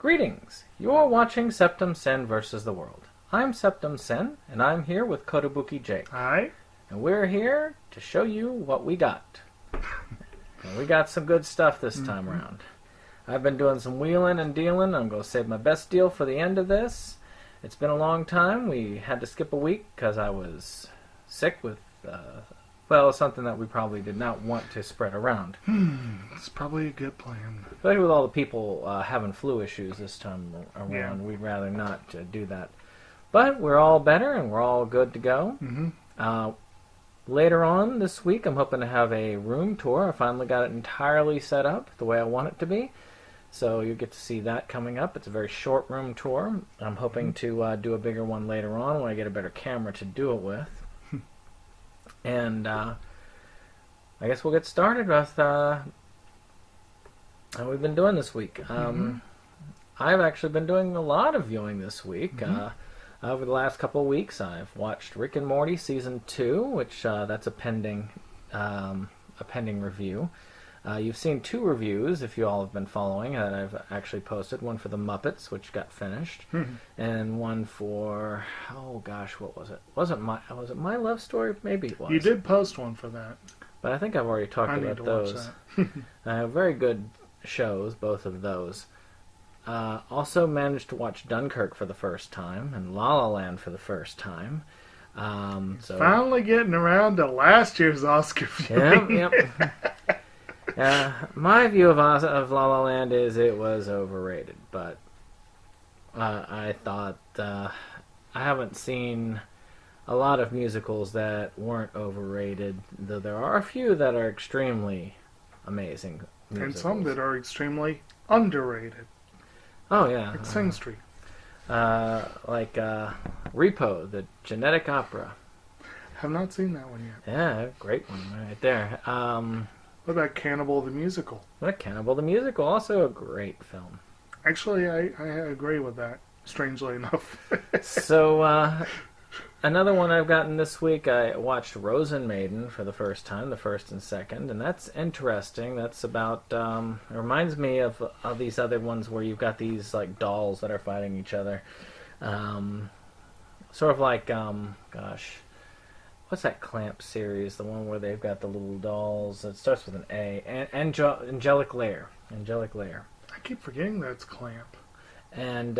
Greetings! You're watching Septum Sen vs. the World. I'm Septum Sen, and I'm here with Kotobuki Jake. Hi. And we're here to show you what we got. And we got some good stuff this time around. I've been doing some wheeling and dealing. I'm going to save my best deal for the end of this. It's been a long time. We had to skip a week because I was sick with, something that we probably did not want to spread around. It's probably a good plan. Especially with all the people having flu issues this time around. Yeah. We'd rather not do that. But we're all better and we're all good to go. Later on this week, I'm hoping to have a room tour. I finally got it entirely set up the way I want it to be. So you'll get to see that coming up. It's a very short room tour. I'm hoping to do a bigger one later on when I get a better camera to do it with. And I guess we'll get started with how we've been doing this week. I've actually been doing a lot of viewing this week. Over the last couple of weeks, I've watched Rick and Morty Season 2, which that's a pending review. You've seen 2 reviews, if you all have been following, that I've actually posted. One for The Muppets, which got finished, and one for, oh gosh, what was it? Was it My Love Story? Maybe it was. You did post one for that. But I think I've already talked about those. Very good shows, both of those. Also managed to watch Dunkirk for the first time, and La La Land for the first time. So finally getting around to last year's Oscar viewing. Yep. My view of La La Land is it was overrated, but I thought I haven't seen a lot of musicals that weren't overrated, though there are a few that are extremely amazing musicals. And some that are extremely underrated. Oh, yeah. Like Sing Street. Like Repo, the genetic opera. Have not seen that one yet. Yeah, great one right there. What about Cannibal the Musical? Cannibal the Musical, also a great film. Actually, I agree with that, strangely enough. So, another one I've gotten this week, I watched Rosen Maiden for the first time, the first and second, and that's interesting. That's about, it reminds me of these other ones where you've got these, like, dolls that are fighting each other. Sort of like, what's that Clamp series? The one where they've got the little dolls. It starts with an A. Angelic Lair. Angelic Lair. I keep forgetting that's Clamp. And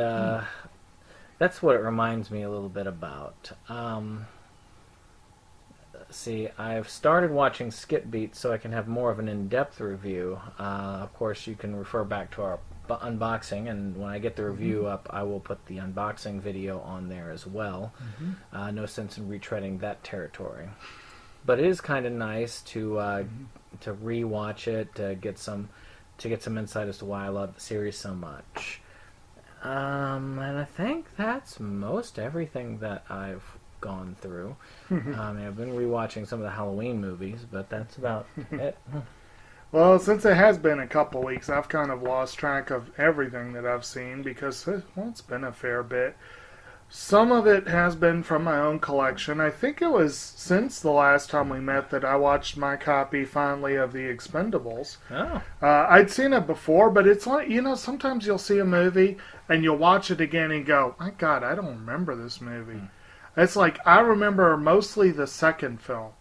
that's what it reminds me a little bit about. See, I've started watching Skip Beats so I can have more of an in-depth review. Of course, you can refer back to our unboxing, and when I get the review up, I will put the unboxing video on there as well. No sense in retreading that territory. But it is kind of nice to re-watch it, to get some insight as to why I love the series so much. And I think that's most everything that I've gone through. I've been rewatching some of the Halloween movies, but that's about it. Well, since it has been a couple weeks, I've kind of lost track of everything that I've seen because, it's been a fair bit. Some of it has been from my own collection. I think it was since the last time we met that I watched my copy, finally, of The Expendables. Oh. I'd seen it before, but it's like, sometimes you'll see a movie and you'll watch it again and go, my God, I don't remember this movie. It's like, I remember mostly the second film.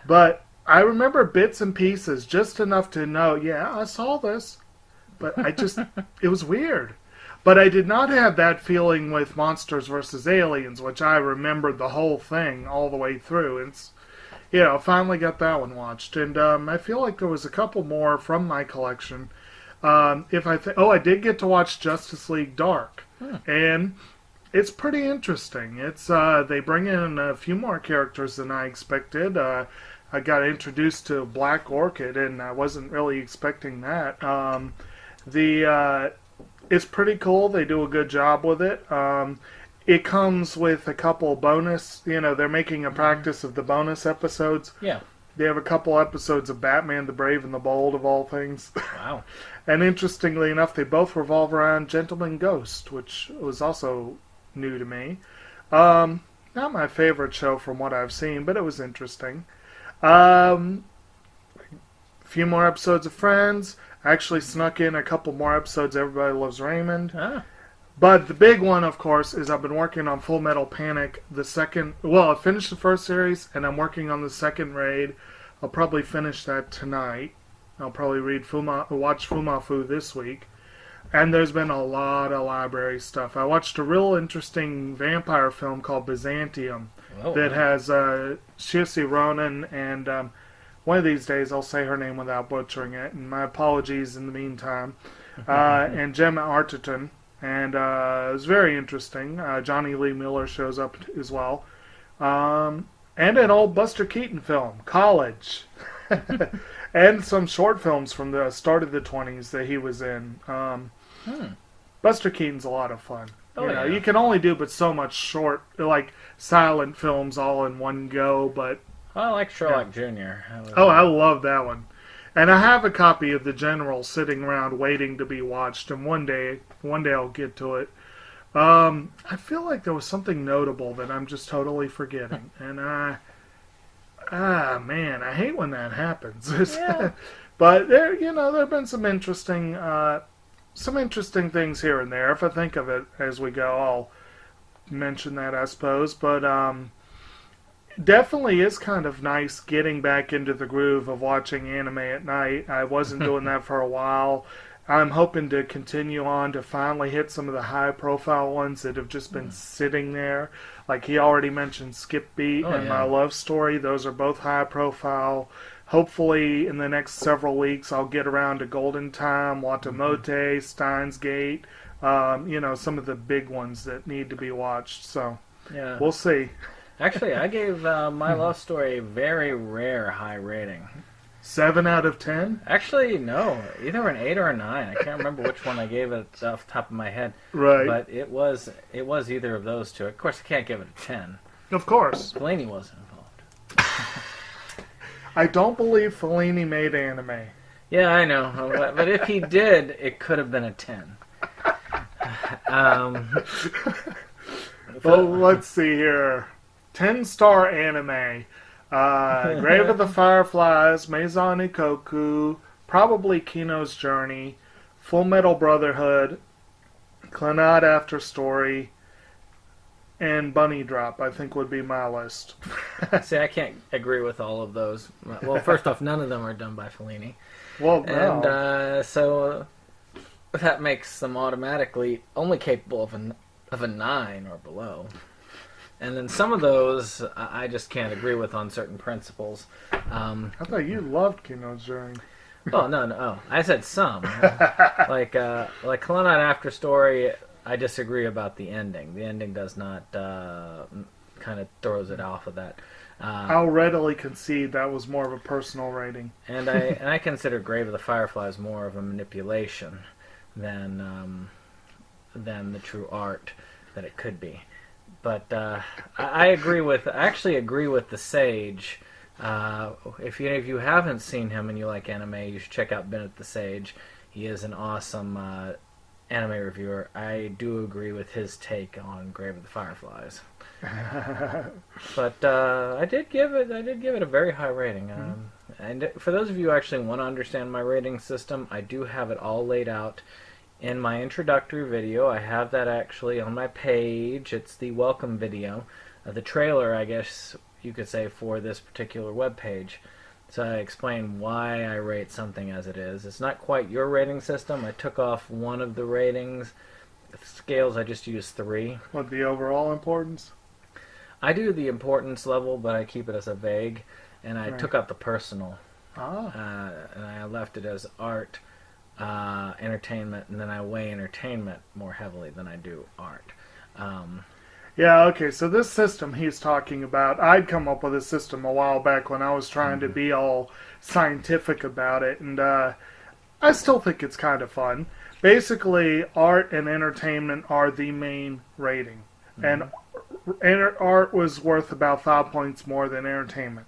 But I remember bits and pieces, just enough to know, yeah, I saw this. But it was weird. But I did not have that feeling with Monsters vs. Aliens, which I remembered the whole thing all the way through. Finally got that one watched. And I feel like there was a couple more from my collection. I did get to watch Justice League Dark. And it's pretty interesting. They bring in a few more characters than I expected. I got introduced to Black Orchid, and I wasn't really expecting that. It's pretty cool. They do a good job with it. It comes with a couple bonus, they're making a practice of the bonus episodes. Yeah. They have a couple episodes of Batman the Brave and the Bold, of all things. Wow. And interestingly enough, they both revolve around Gentleman Ghost, which was also new to me. Not my favorite show from what I've seen, but it was interesting. A few more episodes of Friends. I actually snuck in a couple more episodes. Everybody Loves Raymond. Ah. But the big one, of course, is I've been working on Full Metal Panic. I finished the first series, and I'm working on the second raid. I'll probably finish that tonight. I'll probably watch Fumafu this week. And there's been a lot of library stuff. I watched a real interesting vampire film called Byzantium that has Saoirse Ronan, and one of these days I'll say her name without butchering it, and my apologies in the meantime, and Gemma Arterton. And it was very interesting. Johnny Lee Miller shows up as well. And an old Buster Keaton film, College. And some short films from the start of the 20s that he was in. Buster Keaton's a lot of fun. You can only do but so much short, like silent films all in one go. But I like Sherlock Jr. I love that one. And I have a copy of The General sitting around waiting to be watched, and one day I'll get to it. I feel like there was something notable that I'm just totally forgetting, and man, I hate when that happens. Yeah. But there have been some interesting things here and there. If I think of it as we go, I'll mention that, I suppose. But definitely is kind of nice getting back into the groove of watching anime at night. I wasn't doing that for a while. I'm hoping to continue on to finally hit some of the high-profile ones that have just been sitting there. Like he already mentioned Skip Beat and My Love Story. Those are both high-profile. Hopefully, in the next several weeks, I'll get around to Golden Time, Watamote, Steins Gate, some of the big ones that need to be watched. So, we'll see. Actually, I gave My Love Story a very rare high rating. 7 out of 10? Actually, no. Either an 8 or a 9. I can't remember which one I gave it off the top of my head. Right. But it was either of those two. Of course, I can't give it a 10. Of course. Fellini wasn't involved. I don't believe Fellini made anime. Yeah, I know. But if he did, it could have been a 10. Well, let's see here. 10-star anime. Grave of the Fireflies, Maison Ikoku, probably Kino's Journey, Full Metal Brotherhood, Clannad After Story, and Bunny Drop, I think would be my list. See, I can't agree with all of those. Well, first off, none of them are done by Fellini. Well, no. And so that makes them automatically only capable of a 9 or below. And then some of those I just can't agree with on certain principles. I thought you loved Kino's Journey. Oh, no. Oh, I said some. like Clannad After Story, I disagree about the ending. The ending does not kind of throws it off of that. I'll readily concede that was more of a personal rating. And I consider Grave of the Fireflies more of a manipulation than the true art that it could be. But I actually agree with the Sage. If you haven't seen him and you like anime, you should check out Bennett the Sage. He is an awesome anime reviewer. I do agree with his take on Grave of the Fireflies. But I did give it a very high rating. And for those of you who actually want to understand my rating system, I do have it all laid out in my introductory video. I have that actually on my page. It's the welcome video, the trailer, I guess you could say, for this particular web page. So I explain why I rate something as it is. It's not quite your rating system. I took off one of the ratings. The scales, I just used 3. What, the overall importance? I do the importance level, but I keep it as a vague. And I took out the personal. And I left it as art, entertainment, and then I weigh entertainment more heavily than I do art. Yeah, okay, so this system he's talking about, I'd come up with a system a while back when I was trying to be all scientific about it, and I still think it's kind of fun. Basically, art and entertainment are the main rating, and art was worth about 5 points more than entertainment.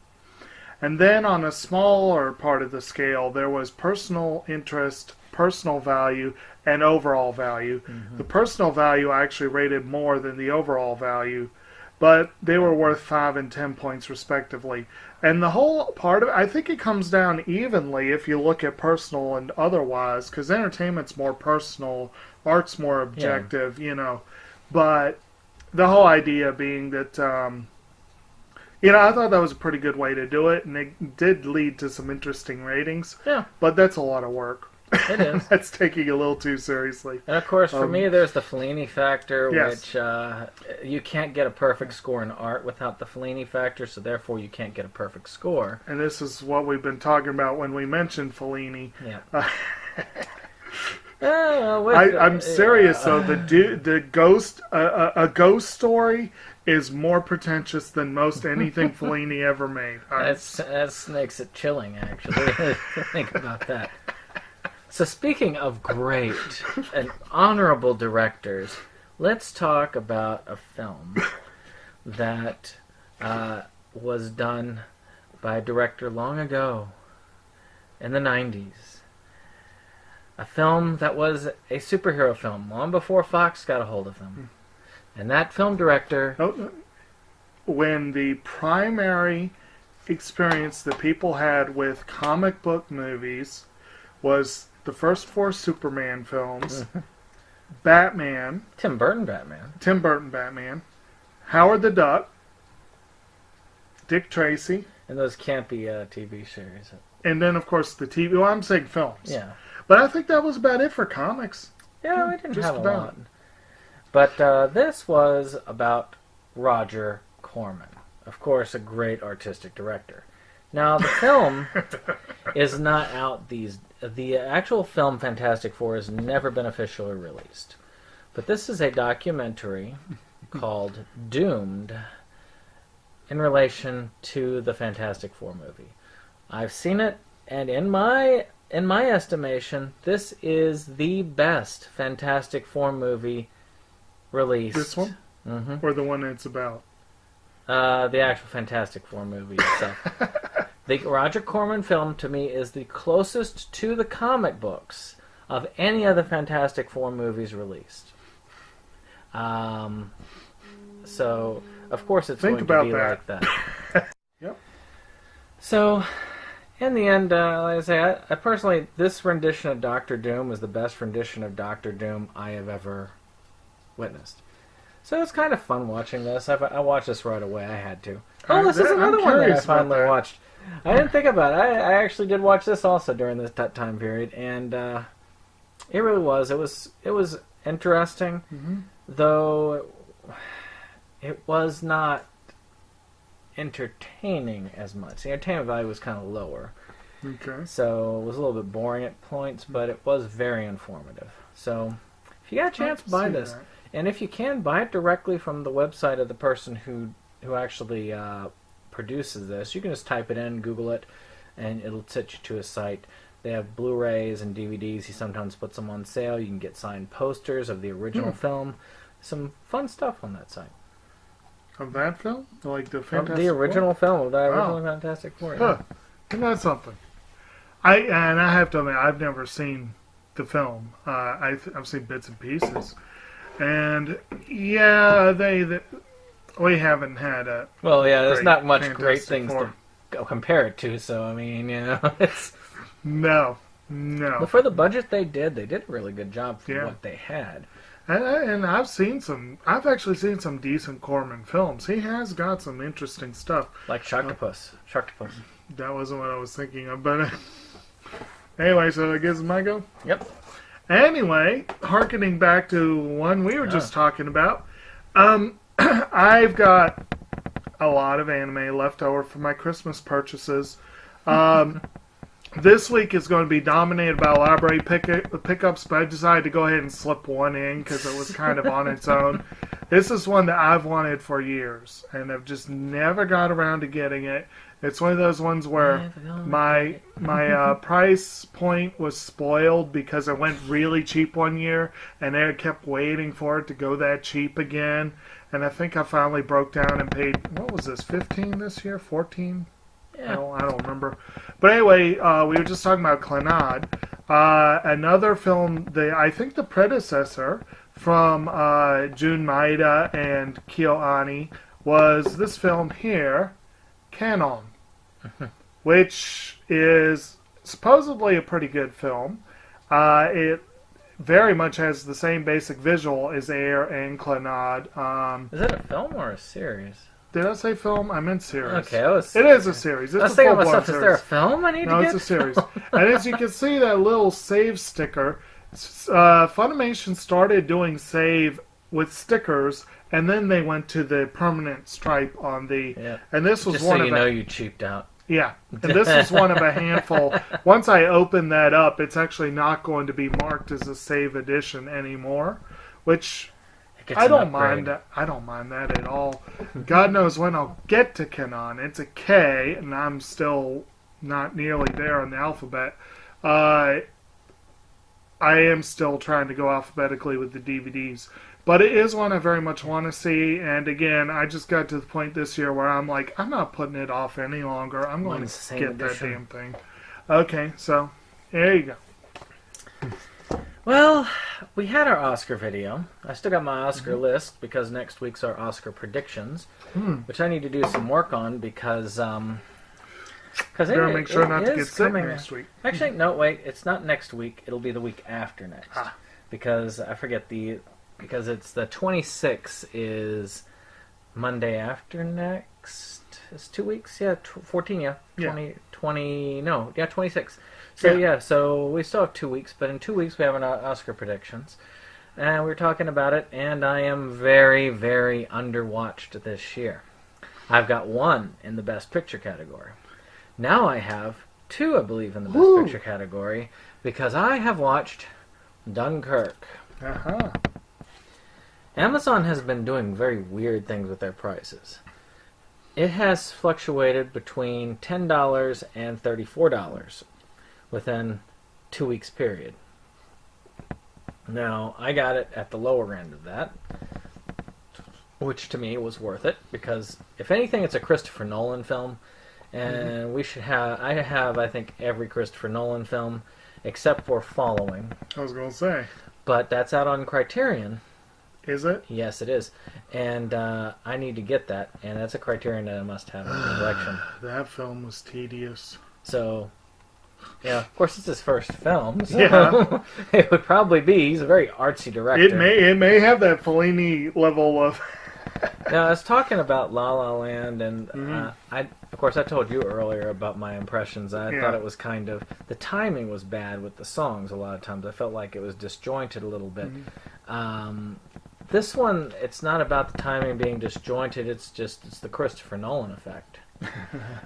And then on a smaller part of the scale, there was personal interest, personal value, and overall value. The personal value I actually rated more than the overall value, but they were worth 5 and 10 points respectively. And the whole part of it, I think it comes down evenly if you look at personal and otherwise, because entertainment's more personal, art's more objective, you know. But the whole idea being that, you know, I thought that was a pretty good way to do it, and it did lead to some interesting ratings. Yeah. But that's a lot of work. It is. That's taking it a little too seriously. And of course, for me, there's the Fellini factor, Yes. which you can't get a perfect score in art without the Fellini factor, so therefore you can't get a perfect score. And this is what we've been talking about when we mentioned Fellini. Yeah. I'm serious though. The ghost, a ghost story is more pretentious than most anything Fellini ever made. That makes it chilling, actually, to think about that. So speaking of great and honorable directors, let's talk about a film that was done by a director long ago, in the 90s. A film that was a superhero film, long before Fox got a hold of them. And that film director... When the primary experience that people had with comic book movies was the first 4 Superman films, Batman, Tim Burton Batman, Howard the Duck, Dick Tracy, and those campy TV series. and then of course the TV. Well, I'm saying films. Yeah. But I think that was about it for comics. Yeah, we didn't Just have a about. lot. But this was about Roger Corman. Of course, a great artistic director. Now, the film is not out the actual film Fantastic Four has never been officially released. But this is a documentary called Doomed in relation to the Fantastic Four movie. I've seen it, and in my estimation, this is the best Fantastic Four movie released. This one? Mm-hmm. Or the one it's about? The actual Fantastic Four movie itself. The Roger Corman film, to me, is the closest to the comic books of any of the Fantastic Four movies released. So, of course, it's Think going to about be that. like that. Yep. So, in the end, like I say, I personally, this rendition of Doctor Doom is the best rendition of Doctor Doom I have ever witnessed. So it's kind of fun watching this. I watched this right away. I had to. Oh, this is another one that I finally watched. I didn't think about it. I actually did watch this also during this time period, and it really was. It was interesting, though it was not entertaining as much. The entertainment value was kind of lower. Okay. So it was a little bit boring at points, but it was very informative. So if you got a chance, buy this. That. And if you can, buy it directly from the website of the person who actually produces this. You can just type it in, Google it, and it'll take you to a site. They have Blu-rays and DVDs. He sometimes puts them on sale. You can get signed posters of the original film. Some fun stuff on that site. Of that film? Like the Of Fantastic the original film, of the original Wow. Fantastic Four. Huh. Isn't that something? I have to admit, I've never seen the film. I've seen bits and pieces. And, yeah, we haven't had a... Well, yeah, there's great not much Fantastic great things Four. to go compare it to, so, I mean, you know, it's... No. But for the budget they did a really good job for Yeah. what they had. And I've actually seen some decent Corman films. He has got some interesting stuff. Like Sharktopus. That wasn't what I was thinking of, but... Anyway, so I guess my go? Yep. Anyway, hearkening back to one we were just talking about, I've got a lot of anime left over for my Christmas purchases. This week is going to be dominated by library pickups, but I decided to go ahead and slip one in because it was kind of on its own. This is one that I've wanted for years, and I've just never got around to getting it. It's one of those ones where my price point was spoiled because it went really cheap one year, and I kept waiting for it to go that cheap again. And I think I finally broke down and paid, what was this, 15 this year? 14? Yeah. I don't remember. But anyway, we were just talking about Clannad. Another film, I think the predecessor from Jun Maeda and KyoAni was this film here, Canon. which is supposedly a pretty good film. It very much has the same basic visual as Air and Clannad. Is it a film or a series? Did I say film? I meant series. Okay, it is a series. It's I was a thinking to full-blown myself, series. is there a film I need to get? No, it's a series. And as you can see, that little save sticker, Funimation started doing save with stickers, and then they went to the permanent stripe on the... Yeah. And this was Just one so of you know you cheaped out. Yeah, and this is one of a handful. Once I open that up, it's actually not going to be marked as a save edition anymore, which I don't mind. I don't mind that at all. God knows when I'll get to Canon. It's a K, and I'm still not nearly there on the alphabet. I am still trying to go alphabetically with the DVDs. But it is one I very much want to see, and again, I just got to the point this year where I'm like, I'm not putting it off any longer. I'm going to get that damn thing. Okay, so, there you go. Well, we had our Oscar video. I still got my Oscar list, because next week's our Oscar predictions, which I need to do some work on, because better make sure not to get sick next week. Actually, no, wait, it's not next week. It'll be the week after next. Because I forget because it's the 26th is Monday after next. It's 2 weeks? Yeah, 14, yeah. 26. So, so we still have 2 weeks, but in 2 weeks we have an Oscar predictions. And we're talking about it, and I am very, very underwatched this year. I've got 1 in the Best Picture category. Now I have 2, I believe, in the Best Picture category, because I have watched Dunkirk. Amazon has been doing very weird things with their prices. It has fluctuated between $10 and $34 within 2 weeks period. Now, I got it at the lower end of that, which to me was worth it, because if anything, it's a Christopher Nolan film, and I think, every Christopher Nolan film, except for Following. I was going to say. But that's out on Criterion. Is it? Yes, it is. And I need to get that, and that's a Criterion that I must have in the collection. That film was tedious. So, yeah, of course it's his first film, so it would probably be. He's a very artsy director. It may have that Fellini level of... Now, I was talking about La La Land, and of course I told you earlier about my impressions. I thought it was kind of... The timing was bad with the songs a lot of times. I felt like it was disjointed a little bit. This one, it's not about the timing being disjointed, it's the Christopher Nolan effect.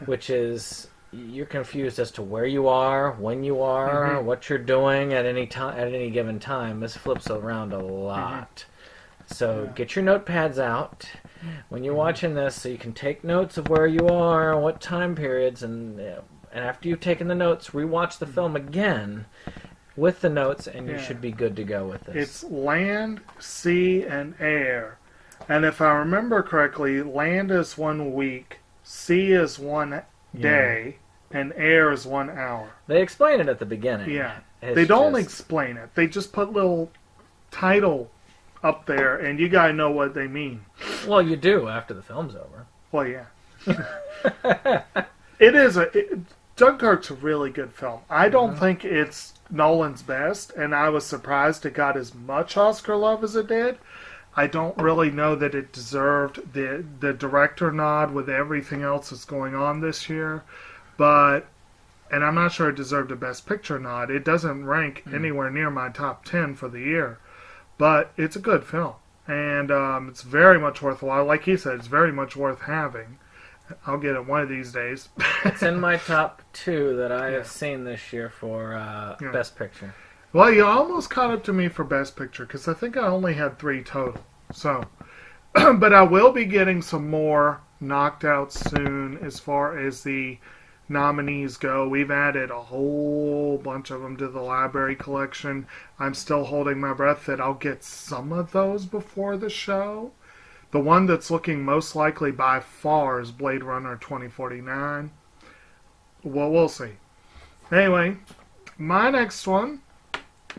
Which is, you're confused as to where you are, when you are, what you're doing at any given time. This flips around a lot. So get your notepads out when you're watching this, so you can take notes of where you are, what time periods, and after you've taken the notes, rewatch the film again with the notes, and you should be good to go with this. It's land, sea, and air. And if I remember correctly, land is 1 week, sea is 1 day, and air is 1 hour. They explain it at the beginning. Yeah. They don't explain it. They just put little title up there, and you gotta know what they mean. Well, you do after the film's over. Well, yeah. Dunkirk's a really good film. I don't think it's Nolan's best, and I was surprised it got as much Oscar love as it did. I don't really know that it deserved the director nod with everything else that's going on this year, and I'm not sure it deserved a Best Picture nod. It doesn't rank anywhere near my top 10 for the year, but it's a good film, and it's very much worthwhile. Like he said, it's very much worth having. I'll get it one of these days. It's in my top 2 that I have seen this year for Best Picture. Well, you almost caught up to me for Best Picture, because I think I only had 3 total. So, but I will be getting some more knocked out soon as far as the nominees go. We've added a whole bunch of them to the library collection. I'm still holding my breath that I'll get some of those before the show. The one that's looking most likely by far is Blade Runner 2049. Well, we'll see. Anyway, my next one,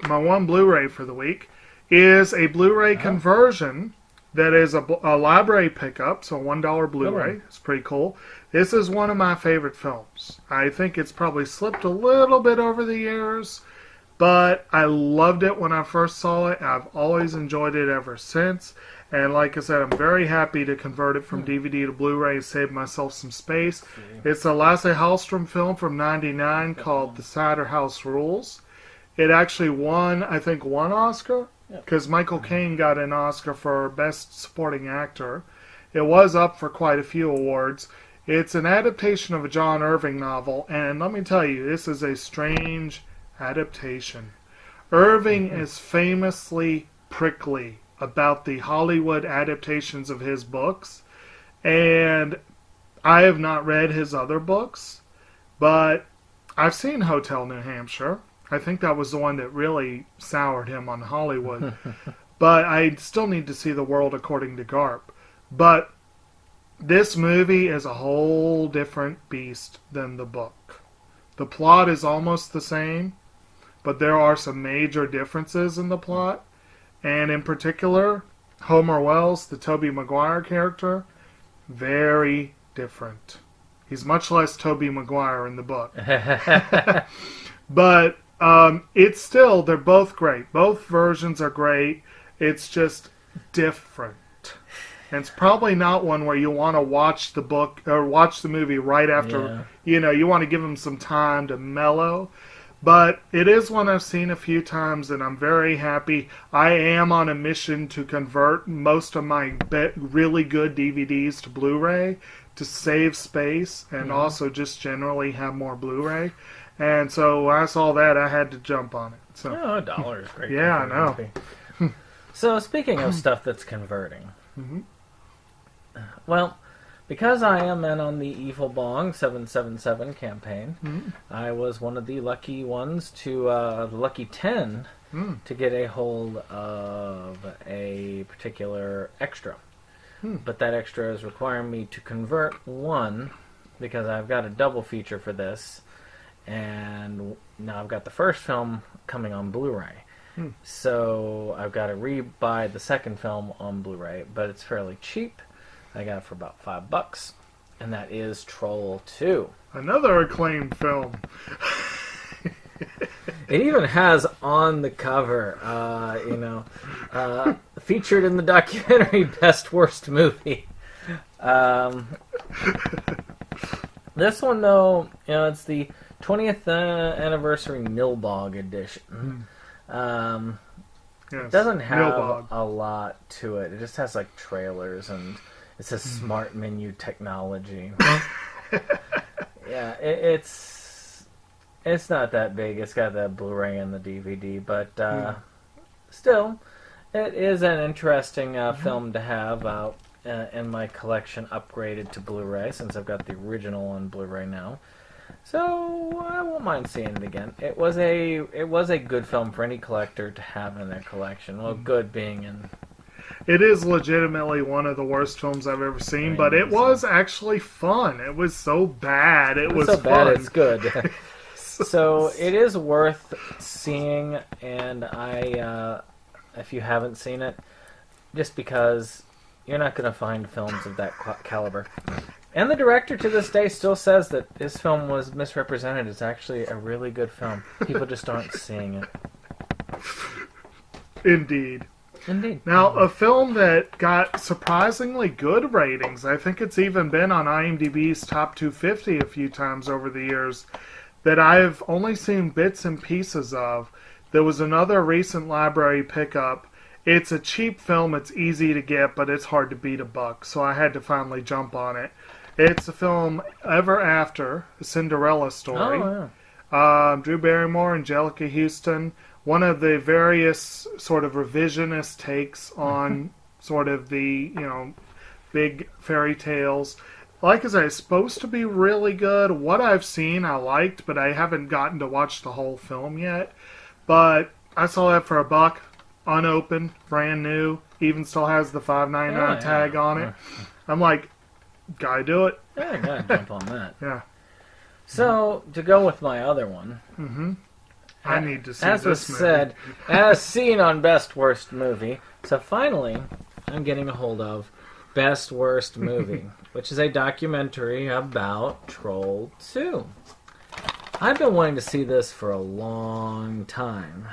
my one Blu-ray for the week, is a Blu-ray conversion that is a library pickup, so $1 Blu-ray. It's pretty cool. This is one of my favorite films. I think it's probably slipped a little bit over the years, but I loved it when I first saw it. I've always enjoyed it ever since. And like I said, I'm very happy to convert it from DVD to Blu-ray and save myself some space. It's a Lasse Hallström film from '99 called The Cider House Rules. It actually won, I think, one Oscar, because Michael Caine got an Oscar for Best Supporting Actor. It was up for quite a few awards. It's an adaptation of a John Irving novel, and let me tell you, this is a strange adaptation. Irving is famously prickly about the Hollywood adaptations of his books, and I have not read his other books, but I've seen Hotel New Hampshire. I think that was the one that really soured him on Hollywood. But I still need to see The World According to Garp. But this movie is a whole different beast than the book. The plot is almost the same, but there are some major differences in the plot. And in particular, Homer Wells, the Tobey Maguire character, very different. He's much less Tobey Maguire in the book. But it's still, they're both great. Both versions are great. It's just different. And it's probably not one where you want to watch the book or watch the movie right after, you want to give them some time to mellow. But it is one I've seen a few times, and I'm very happy. I am on a mission to convert most of my really good DVDs to Blu-ray to save space and also just generally have more Blu-ray. And so when I saw that, I had to jump on it. So, $1 is great. Yeah, I know. So speaking of stuff that's converting, well, because I am in on the Evil Bong 777 campaign, I was one of the lucky ones to, the lucky 10, to get a hold of a particular extra. But that extra is requiring me to convert one, because I've got a double feature for this, and now I've got the first film coming on Blu-ray. So I've got to re-buy the second film on Blu-ray, but it's fairly cheap. I got it for about $5, and that is Troll 2. Another acclaimed film. It even has on the cover, featured in the documentary Best Worst Movie. This one, though, it's the 20th anniversary Nilbog edition. It doesn't have a lot to it. It just has like trailers and it says smart menu technology. It's not that big. It's got the Blu-ray and the DVD, but still, it is an interesting film to have out in my collection, upgraded to Blu-ray since I've got the original on Blu-ray now. So I won't mind seeing it again. It was a good film for any collector to have in their collection. Well, good being in. It is legitimately one of the worst films I've ever seen, but it was actually fun. It was so bad. It was so fun. Bad it's good. So it is worth seeing, and if you haven't seen it, just because you're not going to find films of that caliber. And the director to this day still says that this film was misrepresented. It's actually a really good film. People just aren't seeing it. Indeed. Now, a film that got surprisingly good ratings, I think it's even been on IMDb's Top 250 a few times over the years, that I've only seen bits and pieces of. There was another recent library pickup. It's a cheap film, it's easy to get, but it's hard to beat $1, so I had to finally jump on it. It's the film Ever After, a Cinderella story. Oh, yeah. Drew Barrymore, Angelica Houston, one of the various sort of revisionist takes on sort of the, big fairy tales. Like I said, it's supposed to be really good. What I've seen, I liked, but I haven't gotten to watch the whole film yet. But I saw that for $1, unopened, brand new, even still has the $5.99 tag on it. I'm like, gotta do it. Yeah, gotta jump on that. Yeah. So, to go with my other one. I need to see as this was movie. said, as seen on Best Worst Movie. So finally, I'm getting a hold of Best Worst Movie, which is a documentary about Troll 2. I've been wanting to see this for a long time.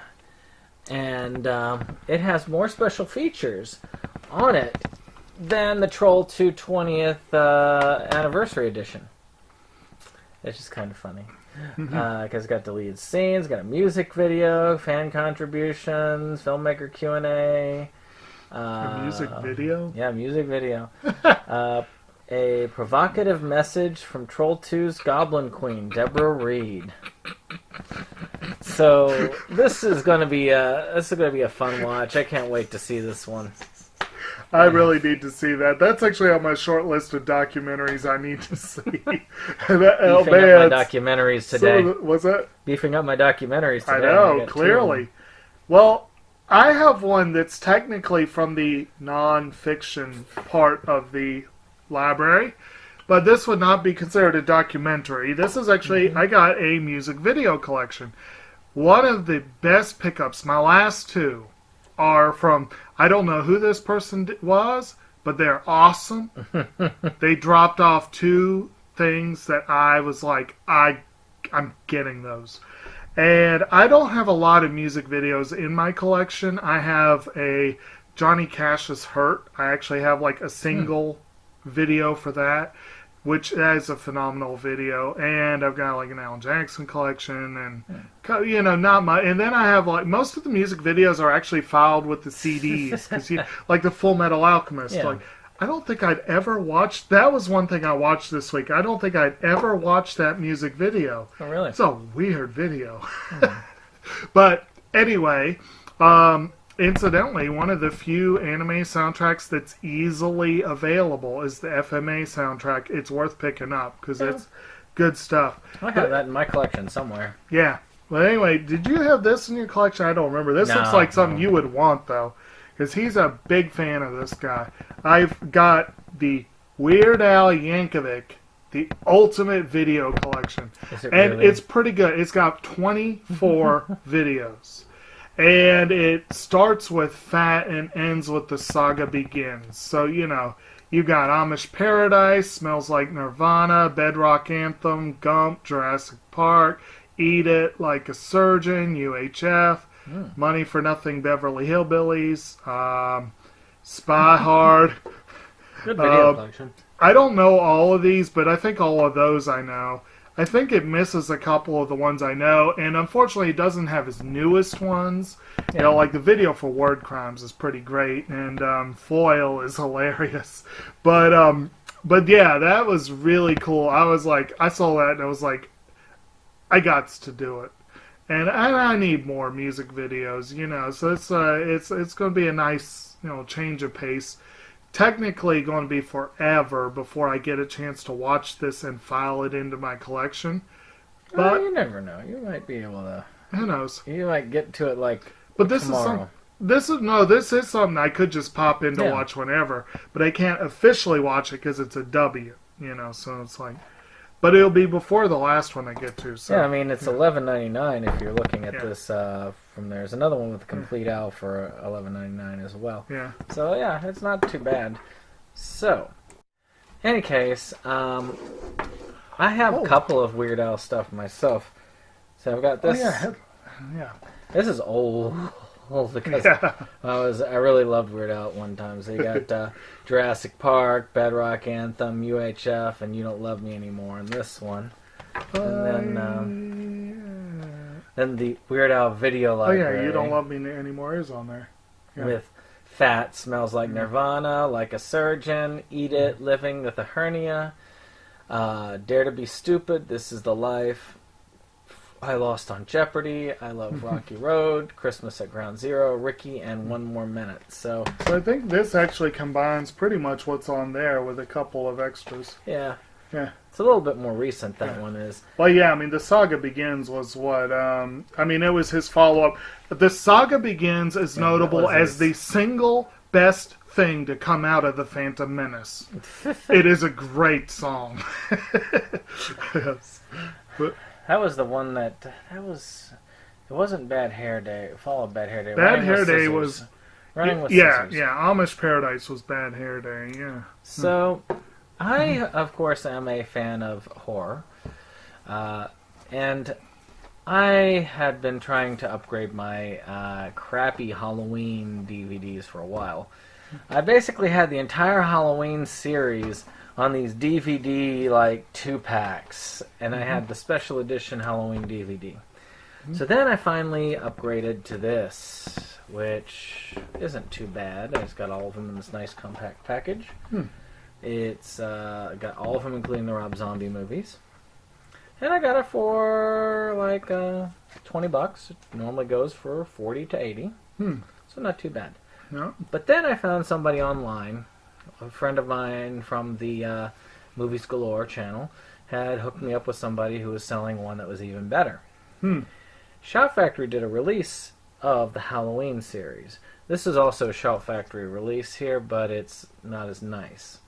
And it has more special features on it than the Troll 2 20th Anniversary Edition. It's just kind of funny. Because it's got deleted scenes, got a music video, fan contributions, filmmaker Q&A. A music video? Yeah, music video. A provocative message from Troll 2's Goblin Queen, Deborah Reed. So this is going to be a fun watch. I can't wait to see this one. I really need to see that. That's actually on my short list of documentaries I need to see. Beefing up my documentaries today. What's that? Beefing up my documentaries today. I know, clearly. Well, I have one that's technically from the non-fiction part of the library, but this would not be considered a documentary. This is actually, I got a music video collection. One of the best pickups, my last two, are from, I don't know who this person was, but they're awesome. They dropped off two things that I was like, I'm getting those. And I don't have a lot of music videos in my collection. I have a Johnny Cash's Hurt. I actually have like a single video for that, which is a phenomenal video. And I've got like an Alan Jackson collection and, you know, not much. And then I have like, most of the music videos are actually filed with the CDs. Cause like the Full Metal Alchemist. Yeah. Like, I don't think I'd ever watched, that was one thing I watched this week. I don't think I'd ever watched that music video. Oh, really? It's a weird video. But anyway, incidentally, one of the few anime soundtracks that's easily available is the FMA soundtrack. It's worth picking up because it's good stuff. I have that in my collection somewhere. Yeah. Well, anyway, did you have this in your collection? I don't remember. This looks like something you would want, though, because he's a big fan of this guy. I've got the Weird Al Yankovic, the Ultimate Video Collection. And really? It's pretty good. It's got 24 videos. And it starts with Fat and ends with the Saga Begins. So, you know, you got Amish Paradise, Smells Like Nirvana, Bedrock Anthem, Gump, Jurassic Park, Eat It, Like a Surgeon, UHF, Money for Nothing, Beverly Hillbillies, Spy Hard. Good video collection. I don't know all of these, but I think all of those I know. I think it misses a couple of the ones I know, and unfortunately it doesn't have his newest ones. Yeah. You know, like the video for Word Crimes is pretty great, and Foil is hilarious. But yeah, that was really cool. I was like, I saw that and I was like, I got to do it. And I need more music videos, you know, so it's going to be a nice, you know, change of pace. Technically going to be forever before I get a chance to watch this and file it into my collection. But you never know. You might be able to. Who knows? You might get to it like but this tomorrow. This is something I could just pop in to watch whenever, but I can't officially watch it because it's a W, you know. So it's like, but it'll be before the last one I get to. So yeah, I mean it's $11.99 if you're looking at this from there. There's another one with a complete Al for $11.99 as well. Yeah. So yeah, it's not too bad. So, any case, I have a couple of Weird Al stuff myself. So I've got this. Yeah. This is old because I really loved Weird Al at one time. So you got Jurassic Park, Bedrock Anthem, UHF, and You Don't Love Me Anymore in this one. And then the Weird Al video library. Oh yeah, You Don't Love Me Anymore is on there. Yeah. With Fat, Smells Like Nirvana, Like a Surgeon, Eat It, Living with a Hernia, Dare to Be Stupid, This is the Life, I Lost on Jeopardy, I Love Rocky Road, Christmas at Ground Zero, Ricky, and One More Minute. So I think this actually combines pretty much what's on there with a couple of extras. Yeah. Yeah. It's a little bit more recent, that one is. Well, yeah, I mean, the Saga Begins was what, I mean, it was his follow-up. The Saga Begins is notable as the single best thing to come out of The Phantom Menace. It is a great song. Yes. But, that was the one that was... It wasn't Bad Hair Day. It followed Bad Hair Day. Bad Hair Day was... Running with yeah, Scissors. yeah. Amish Paradise was Bad Hair Day. Yeah. So, I of course am a fan of horror, and I had been trying to upgrade my crappy Halloween DVDs for a while. I basically had the entire Halloween series on these DVD like 2-packs, and I had the special edition Halloween DVD. So then I finally upgraded to this, which isn't too bad. It's got all of them in this nice compact package. It's got all of them, including the Rob Zombie movies. And I got it for like $20. It normally goes for $40 to $80. So not too bad. No. But then I found somebody online, a friend of mine from the Movies Galore channel, had hooked me up with somebody who was selling one that was even better. Shout Factory did a release of the Halloween series. This is also a Shout Factory release here, but it's not as nice.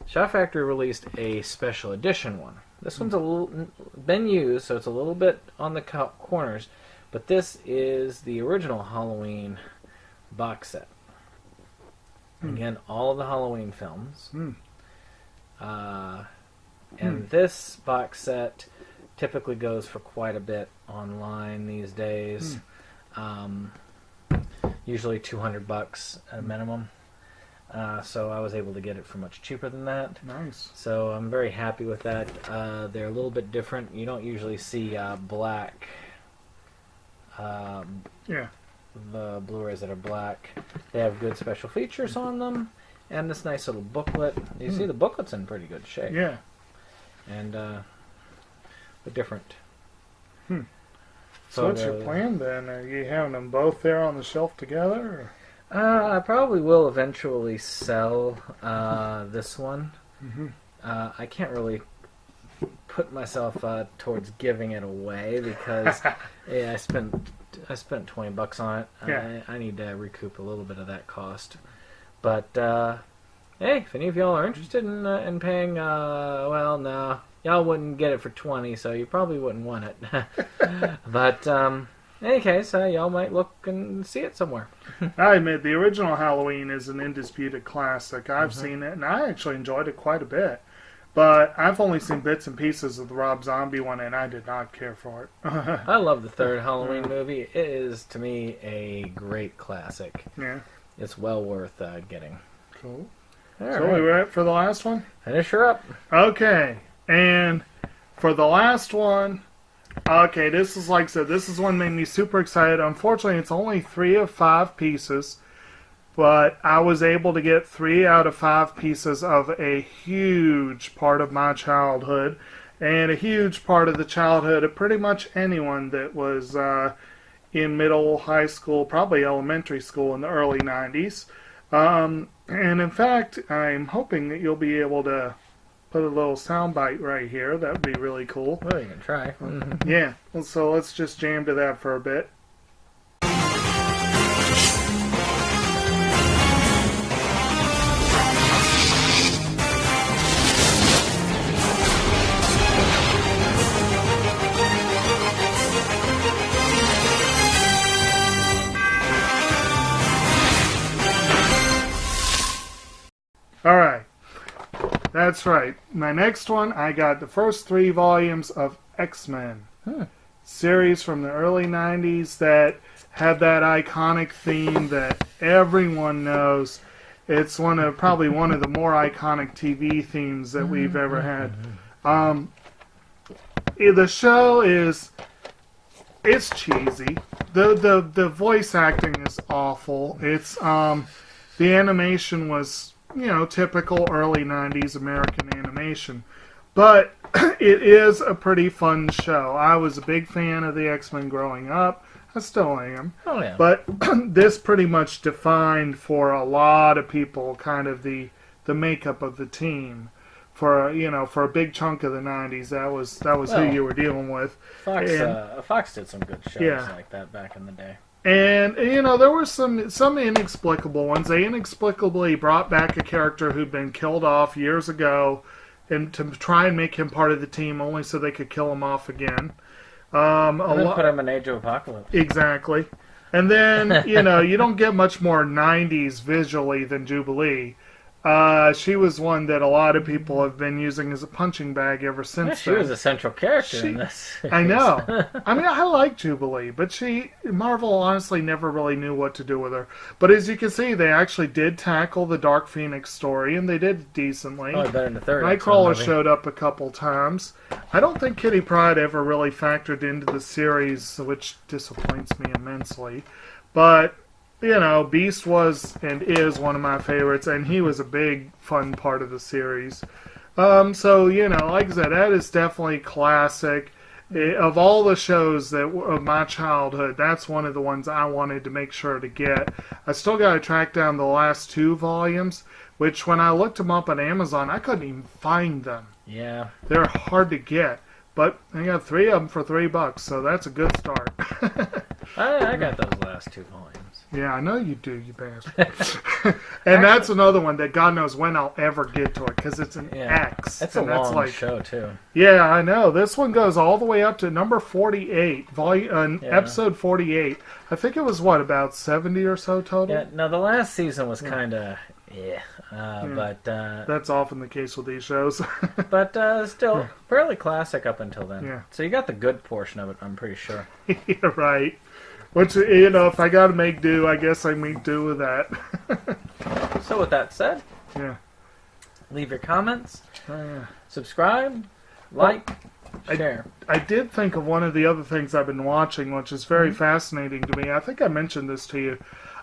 Shout Factory released a special edition one. This one's a little been used, so it's a little bit on the corners, but this is the original Halloween box set. Again, all of the Halloween films. And this box set typically goes for quite a bit online these days. Usually $200 at a minimum. So I was able to get it for much cheaper than that. Nice. So I'm very happy with that. They're a little bit different. You don't usually see black. The Blu-rays that are black. They have good special features on them, and this nice little booklet. You see the booklet's in pretty good shape. Yeah. And they're different. So what's your plan then? Are you having them both there on the shelf together? I probably will eventually sell this one. I can't really put myself towards giving it away because I spent $20 on it. Yeah. I need to recoup a little bit of that cost. But hey, if any of y'all are interested in paying, well, no, y'all wouldn't get it for $20, so you probably wouldn't want it. But in any case, y'all might look and see it somewhere. I admit the original Halloween is an indisputed classic. I've seen it, and I actually enjoyed it quite a bit. But I've only seen bits and pieces of the Rob Zombie one, and I did not care for it. I love the third Halloween movie. It is, to me, a great classic. Yeah. It's well worth getting. Cool. All So right. we were for the last one? Finish her up. Okay. And for the last one, okay, this is like I said, this is one that made me super excited. Unfortunately, it's only 3 of 5 pieces. But I was able to get 3 out of 5 pieces of a huge part of my childhood, and a huge part of the childhood of pretty much anyone that was in middle, high school, probably elementary school in the early 90s. And in fact, I'm hoping that you'll be able to put a little soundbite right here. That would be really cool. Well, you can try. Yeah, so let's just jam to that for a bit. Alright, that's right. My next one, I got the first 3 volumes of X-Men. Series from the early 90s that had that iconic theme that everyone knows. It's probably one of the more iconic TV themes that we've ever had. The show it's cheesy. The voice acting is awful. It's the animation was typical early 90s American animation. But it is a pretty fun show. I was a big fan of the X-Men growing up. I still am. Oh, yeah. But this pretty much defined for a lot of people kind of the makeup of the team. For a big chunk of the 90s, that was who you were dealing with. Fox did some good shows like that back in the day. And there were some inexplicable ones. They inexplicably brought back a character who'd been killed off years ago, and to try and make him part of the team, only so they could kill him off again. And then put him in Age of Apocalypse. Exactly. And then, you don't get much more 90s visually than Jubilee. She was one that a lot of people have been using as a punching bag ever since she was a central character in this series. I know. I mean, I like Jubilee, but Marvel honestly never really knew what to do with her. But as you can see, they actually did tackle the Dark Phoenix story, and they did decently. Probably better than the third. Nightcrawler showed up a couple times. I don't think Kitty Pryde ever really factored into the series, which disappoints me immensely. But Beast was and is one of my favorites, and he was a big, fun part of the series. So, like I said, that is definitely classic. Of all the shows of my childhood, that's one of the ones I wanted to make sure to get. I still got to track down the last 2 volumes, which when I looked them up on Amazon, I couldn't even find them. Yeah. They're hard to get. But I got 3 of them for $3, so that's a good start. I got those last 2 volumes. Yeah, I know you do, you bastard. And that's another one that God knows when I'll ever get to it, because it's an X. It's a long show, too. Yeah, I know. This one goes all the way up to number 48, episode 48. I think it was, about 70 or so total? Yeah, no, the last season was kind of, but... that's often the case with these shows. But still, fairly classic up until then. Yeah. So you got the good portion of it, I'm pretty sure. Yeah, right. Which, if I gotta make do, I guess I make do with that. So with that said, leave your comments, subscribe, like, share. I did think of one of the other things I've been watching, which is very fascinating to me. I think I mentioned this to you.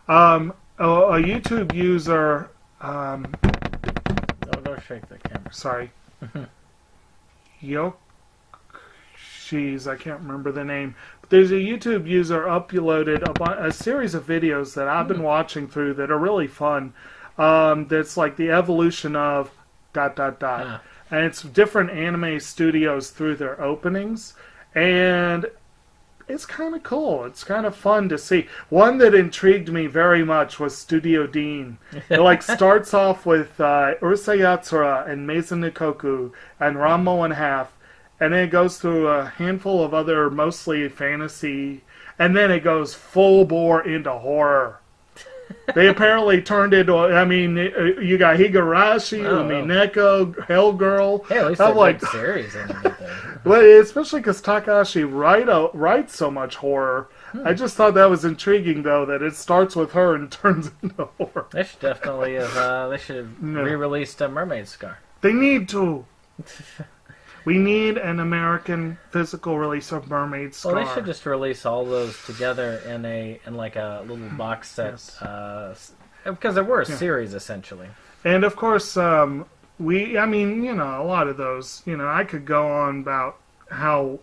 A YouTube user... don't shake the camera. Sorry. I can't remember the name. But there's a YouTube user uploaded a series of videos that I've been watching through that are really fun. That's like the evolution of ... And it's different anime studios through their openings. And it's kind of cool. It's kind of fun to see. One that intrigued me very much was Studio Dean. It starts off with Urusei Yatsura and Maison Nikoku and Ranma One Half. And then it goes through a handful of other mostly fantasy. And then it goes full bore into horror. They apparently turned into, you got Higurashi, Umineko, Hellgirl. Hey, at least they're good series and everything. Well, especially because Takahashi writes so much horror. I just thought that was intriguing, though, that it starts with her and turns into horror. They should definitely have, re-released Mermaid Scar. They need to. We need an American physical release of Mermaid Scar. Well, they should just release all those together in a little box set, because they were a series essentially. And of course, a lot of those. I could go on about how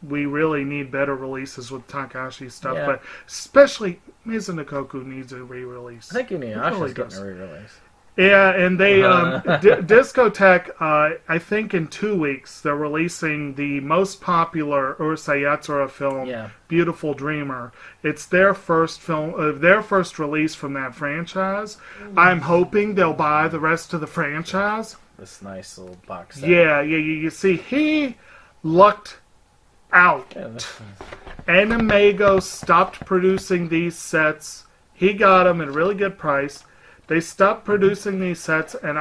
we really need better releases with Takahashi stuff, but especially Mizunokoku needs a re-release. I think Inuyasha's getting a re-release. Yeah, and they Discotek, I think in 2 weeks they're releasing the most popular Urusei Yatsura film, Beautiful Dreamer. It's their first film, their first release from that franchise. I'm hoping they'll buy the rest of the franchise. This nice little box set. Yeah. You see, he lucked out. Animego stopped producing these sets. He got them at a really good price. They stopped producing these sets, and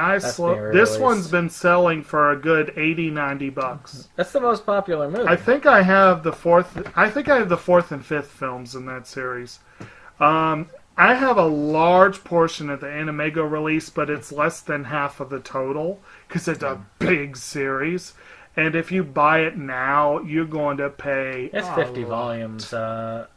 this one's been selling for a good $80-$90. That's the most popular movie. I think I have the fourth and fifth films in that series. I have a large portion of the Animego release, but it's less than half of the total because it's a big series. And if you buy it now, you're going to pay. It's 50 volumes.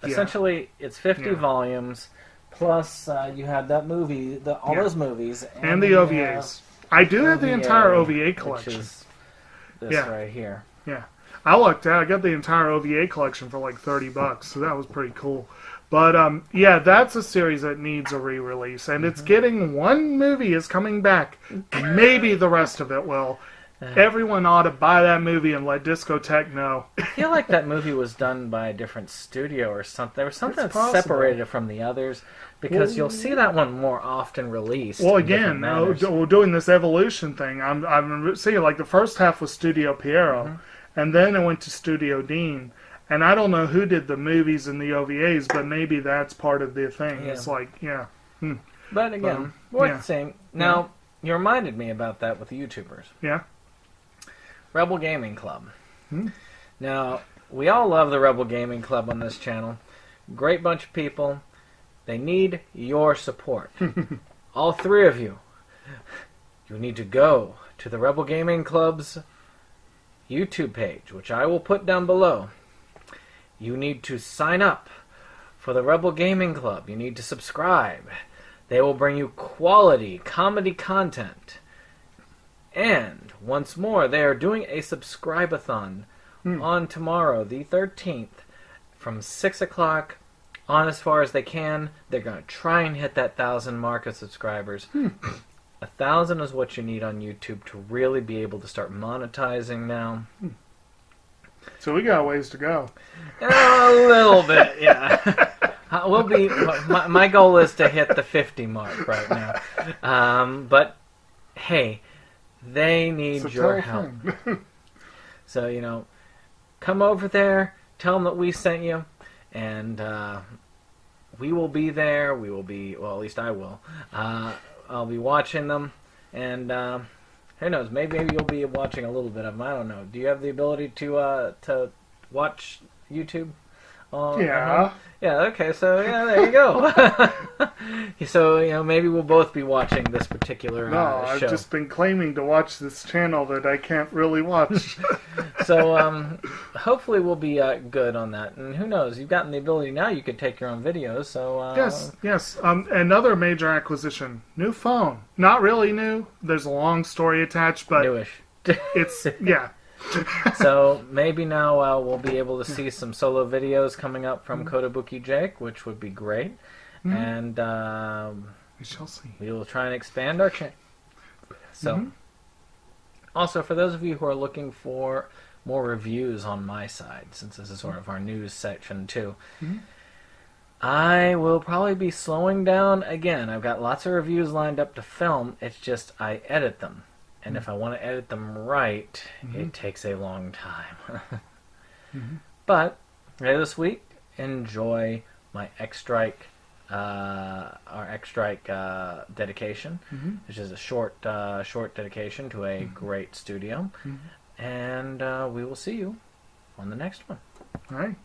Essentially, it's 50 volumes. Plus, you had that movie, all those movies. And the OVAs. I do have the entire OVA collection. Which is this right here. Yeah. I lucked out. I got the entire OVA collection for like $30, so that was pretty cool. But, that's a series that needs a re-release. And it's getting, one movie is coming back. Maybe the rest of it will. Everyone ought to buy that movie and let Discotek know. I feel like that movie was done by a different studio or something. There was something that separated it from the others, because you'll see that one more often released. Well, again, doing this evolution thing, I'm seeing like the first half was Studio Piero, and then it went to Studio Dean. And I don't know who did the movies and the OVAs, but maybe that's part of the thing. Yeah. It's like, yeah. But again, worth saying. Now, you reminded me about that with the YouTubers. Yeah. Rebel Gaming Club. Now, we all love the Rebel Gaming Club on this channel. Great bunch of people. They need your support. All three of you. You need to go to the Rebel Gaming Club's YouTube page, which I will put down below. You need to sign up for the Rebel Gaming Club. You need to subscribe. They will bring you quality comedy content. And, once more, they are doing a subscribe-a-thon on tomorrow, the 13th, from 6 o'clock on as far as they can. They're going to try and hit that 1,000 mark of subscribers. 1,000 is what you need on YouTube to really be able to start monetizing now. So we got a ways to go. A little bit, yeah. We'll be. My goal is to hit the 50 mark right now. But hey, they need your help. So come over there. Tell them that we sent you, and we will be there. We will be. Well, at least I will. I'll be watching them, and who knows? Maybe you'll be watching a little bit of them. I don't know. Do you have the ability to watch YouTube? Yeah. Yeah. Okay. So there you go. So maybe we'll both be watching this particular No, I've show. just been claiming to watch this channel that I can't really watch. So hopefully we'll be good on that. And who knows? You've gotten the ability now. You could take your own videos. So Yes. Another major acquisition: new phone. Not really new. There's a long story attached, but newish. it's yeah. So maybe now we'll be able to see some solo videos coming up from Kotobuki Jake, which would be great. And We shall see. we will try and expand our channel. So, also for those of you who are looking for more reviews on my side, since this is sort of our news section too, I will probably be slowing down again. I've got lots of reviews lined up to film. It's just I edit them. And if I want to edit them right, it takes a long time. But this week, enjoy my X-Strike, our X-Strike dedication, which is a short dedication to a great studio. And we will see you on the next one. All right.